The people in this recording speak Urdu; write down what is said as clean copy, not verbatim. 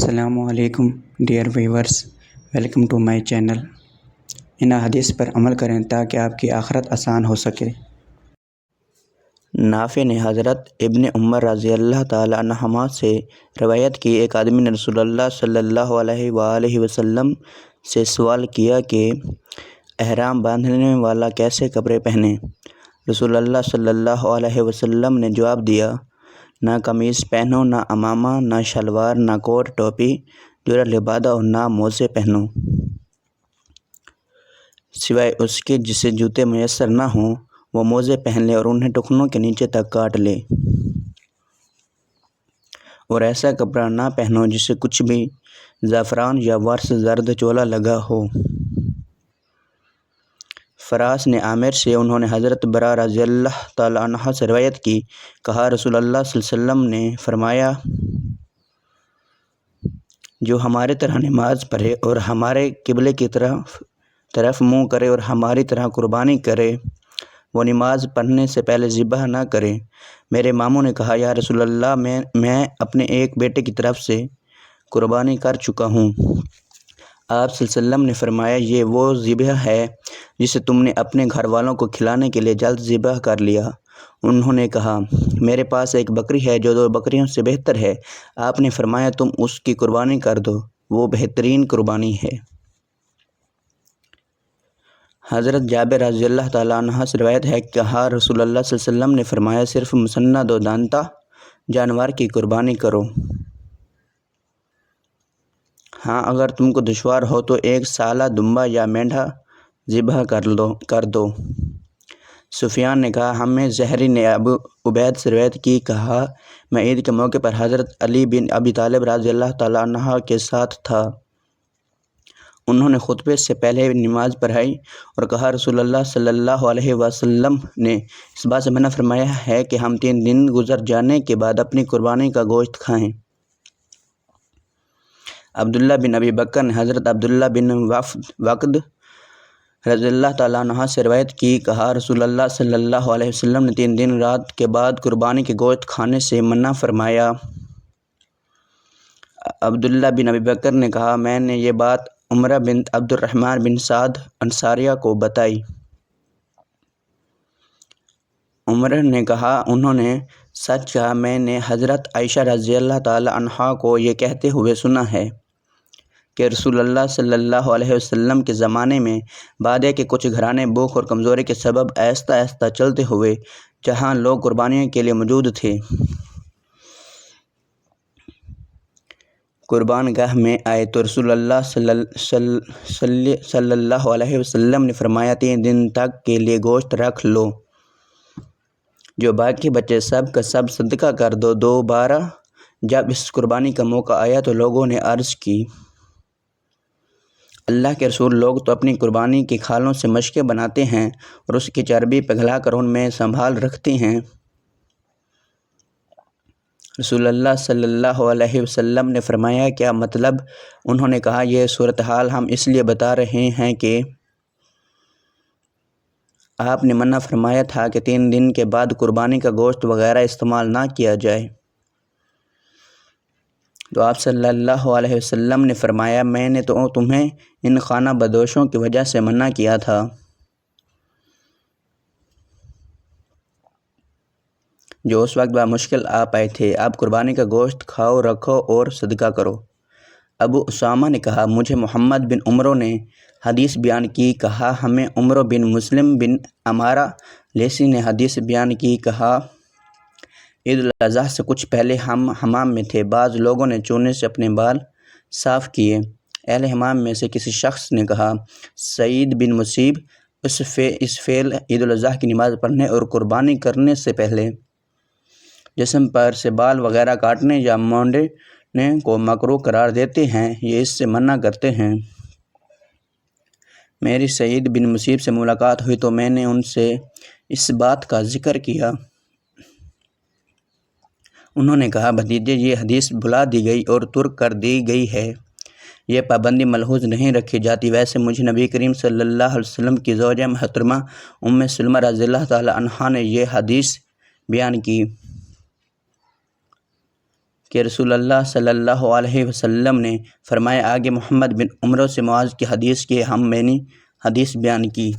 السلام علیکم dear viewers, welcome to my channel. ان حدیث پر عمل کریں تاکہ آپ کی آخرت آسان ہو سکے۔ نافع نے حضرت ابن عمر رضی اللہ تعالی عنہما سے روایت کی، ایک آدمی نے رسول اللہ صلی اللہ علیہ وآلہ وسلم سے سوال کیا کہ احرام باندھنے والا کیسے کپڑے پہنے؟ رسول اللہ صلی اللہ علیہ وسلم نے جواب دیا، نہ قمیص پہنو، نہ عمامہ، نہ شلوار، نہ کوٹ ٹوپی، جرح لبادہ اور نہ موزے پہنو، سوائے اس کے جسے جوتے میسر نہ ہوں وہ موزے پہن لے اور انہیں ٹخنوں کے نیچے تک کاٹ لے، اور ایسا کپڑا نہ پہنو جسے کچھ بھی زعفران یا ورس زرد چولا لگا ہو۔ فراس نے عامر سے، انہوں نے حضرت برا رضی اللہ تعالی عنہ سے روایت کی، کہا رسول اللہ صلی اللہ علیہ وسلم نے فرمایا، جو ہمارے طرح نماز پڑھے اور ہمارے قبلے کی طرف منہ کرے اور ہماری طرح قربانی کرے، وہ نماز پڑھنے سے پہلے ذبح نہ کرے۔ میرے ماموں نے کہا، یا رسول اللہ، میں اپنے ایک بیٹے کی طرف سے قربانی کر چکا ہوں۔ آپ صلی اللہ علیہ وسلم نے فرمایا، یہ وہ ذبح ہے جسے تم نے اپنے گھر والوں کو کھلانے کے لیے جلد ذبح کر لیا۔ انہوں نے کہا، میرے پاس ایک بکری ہے جو 2 بکریوں سے بہتر ہے۔ آپ نے فرمایا، تم اس کی قربانی کر دو، وہ بہترین قربانی ہے۔ حضرت جابر رضی اللہ تعالیٰ عنہ سے روایت ہے، کہا رسول اللہ صلی اللہ علیہ وسلم نے فرمایا، صرف مسند و دانتا جانور کی قربانی کرو۔ ہاں، اگر تم کو دشوار ہو تو ایک سالہ دمبا یا مینڈھا ذبح کر دو۔ سفیان نے کہا، ہمیں زہری نے ابو عبید سے روایت کی، کہا میں عید کے موقع پر حضرت علی بن ابی طالب رضی اللہ تعالیٰ عنہ کے ساتھ تھا۔ انہوں نے خطبے سے پہلے نماز پڑھائی اور کہا، رسول اللہ صلی اللہ علیہ وسلم نے اس بات سے منع فرمایا ہے کہ ہم 3 دن گزر جانے کے بعد اپنی قربانی کا گوشت کھائیں۔ عبداللہ بن ابی بکر نے حضرت عبداللہ بن وقد رضی اللہ تعالیٰ عنہ سے روایت کی، کہا رسول اللہ صلی اللہ علیہ وسلم نے 3 دن رات کے بعد قربانی کے گوشت کھانے سے منع فرمایا۔ عبداللہ بن ابی بکر نے کہا، میں نے یہ بات عمرہ بنت عبد الرحمن بن سعد انصاریہ کو بتائی۔ عمرہ نے کہا، انہوں نے سچ کہا، میں نے حضرت عائشہ رضی اللہ تعالی عنہا کو یہ کہتے ہوئے سنا ہے کہ رسول اللہ صلی اللہ علیہ وسلم کے زمانے میں بادیہ کے کچھ گھرانے بھوک اور کمزوری کے سبب آہستہ آہستہ چلتے ہوئے جہاں لوگ قربانیوں کے لیے موجود تھے، قربان گاہ میں آئے تو رسول اللہ صلی اللہ علیہ وسلم نے فرمایا، 3 دن تک کے لیے گوشت رکھ لو، جو باقی بچے سب کا سب صدقہ کر دو۔ دوبارہ جب اس قربانی کا موقع آیا تو لوگوں نے عرض کی، اللہ کے رسول، لوگ تو اپنی قربانی کی کھالوں سے مشقیں بناتے ہیں اور اس کی چربی پگھلا کر ان میں سنبھال رکھتے ہیں۔ رسول اللہ صلی اللہ علیہ وسلم نے فرمایا، کیا مطلب؟ انہوں نے کہا، یہ صورتحال ہم اس لیے بتا رہے ہیں کہ آپ نے منع فرمایا تھا کہ 3 دن کے بعد قربانی کا گوشت وغیرہ استعمال نہ کیا جائے۔ تو آپ صلی اللہ علیہ وسلم نے فرمایا، میں نے تو تمہیں ان خانہ بدوشوں کی وجہ سے منع کیا تھا۔ جو اس وقت مشکل آ پائے تھے۔ اب قربانی کا گوشت کھاؤ، رکھو اور صدقہ کرو۔ ابو اسامہ نے کہا، مجھے محمد بن عمرو نے حدیث بیان کی، کہا ہمیں عمرو بن مسلم بن عمارہ لیثی نے حدیث بیان کی، کہا عید الاضحیٰ سے کچھ پہلے ہم حمام میں تھے، بعض لوگوں نے چونے سے اپنے بال صاف کیے۔ اہل حمام میں سے کسی شخص نے کہا، سعید بن مسیب، اس فعل عید الاضحیٰ کی نماز پڑھنے اور قربانی کرنے سے پہلے جسم پر سے بال وغیرہ کاٹنے یا مونڈنے کو مکروہ قرار دیتے ہیں، یہ اس سے منع کرتے ہیں۔ میری سعید بن مسیب سے ملاقات ہوئی تو میں نے ان سے اس بات کا ذکر کیا۔ انہوں نے کہا، بھتیجے، یہ حدیث بھلا دی گئی اور ترک کر دی گئی ہے، یہ پابندی ملحوظ نہیں رکھی جاتی۔ ویسے مجھے نبی کریم صلی اللہ علیہ وسلم کی زوجہ محترمہ ام سلمہ رضی اللہ تعالی عنہا نے یہ حدیث بیان کی کہ رسول اللہ صلی اللہ علیہ وسلم نے فرمایا، آگے محمد بن عمرو سے معاذ کی حدیث کی میں نے حدیث بیان کی۔